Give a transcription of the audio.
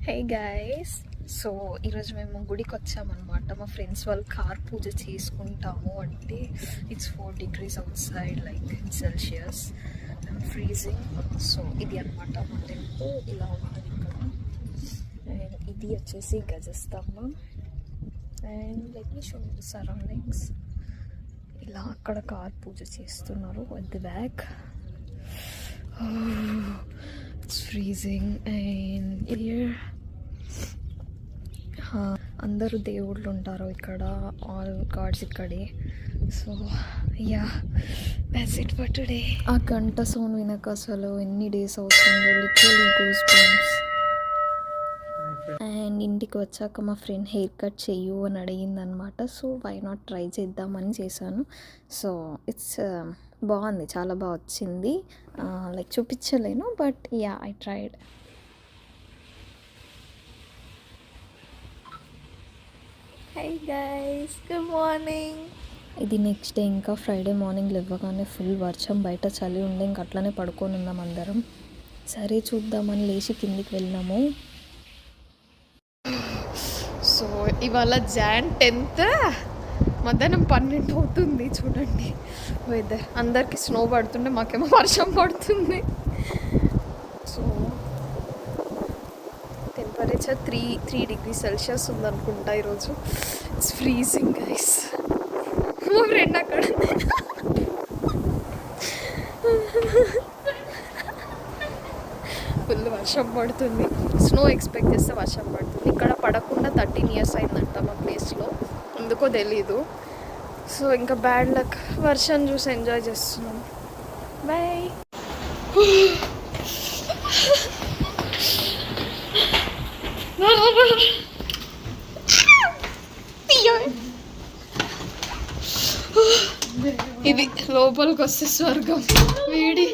Hey guys, so ఈరోజు మేము గుడికి వచ్చామన్నమాట. మా ఫ్రెండ్స్ వాళ్ళు కార్ పూజ చేసుకుంటాము అంటే it's 4 degrees out side, like in Celsius, and freezing. So ఇది అనమాట మా టెంపుల్, ఇలా ఉంటుంది ఇక్కడ. అండ్ ఇది వచ్చేసి గజస్తంభ. And let me show the surroundings. ఇలా అక్కడ కార్ పూజ చేస్తున్నారు at the back. It's freezing and here అందరూ దేవుళ్ళు ఉంటారు ఇక్కడ, ఆల్ గాడ్స్ ఇక్కడే. So yeah, that's it for today. ఆ గంట సౌండ్ వినక అసలు ఎన్ని డేస్ అవుతుందో, లిటరల్లీ గూస్ బంప్స్. అండ్ ఇంటికి వచ్చాక మా ఫ్రెండ్ హెయిర్ కట్ చెయ్యు అని అడిగిందనమాట. సో వై నాట్ ట్రై చేద్దామని చేశాను. సో ఇట్స్ బాగుంది, చాలా బాగా వచ్చింది. లైక్ చూపించలేను, but yeah I tried. Hi guys, good morning. ఇది నెక్స్ట్ డే, ఇంకా ఫ్రైడే మార్నింగ్ లేవగానే ఫుల్ వర్షం, బయట చలి ఉండే, ఇంక అట్లనే పడుకొని ఉన్నాం అందరం. సరే చూద్దామని లేచి కిందికి వెళ్ళినాము. సో ఇవాళ Jan 10th మధ్యాహ్నం 12 అవుతుంది. చూడండి వెదర్, అందరికి స్నో పడుతుండే, మాకేమో వర్షం పడుతుంది. సో టెంపరేచర్ 3 degrees Celsius ఉందనుకుంటా ఈరోజు. It's freezing guys. మా ఫ్రెండ్ అక్కడ ఫుల్ వర్షం పడుతుంది. స్నో ఎక్స్పెక్ట్ చేస్తే వర్షం పడుతుంది. ఇక్కడ పడకుండా 13 years అయిందంట మా ప్లేస్లో, ఎందుకో తెలీదు. సో ఇంకా బ్యాడ్ లక్, వర్షం చూసి ఎంజాయ్ చేస్తున్నాం. బాయ్. ఇది లోపలికి వస్తే స్వర్గం, వేడి.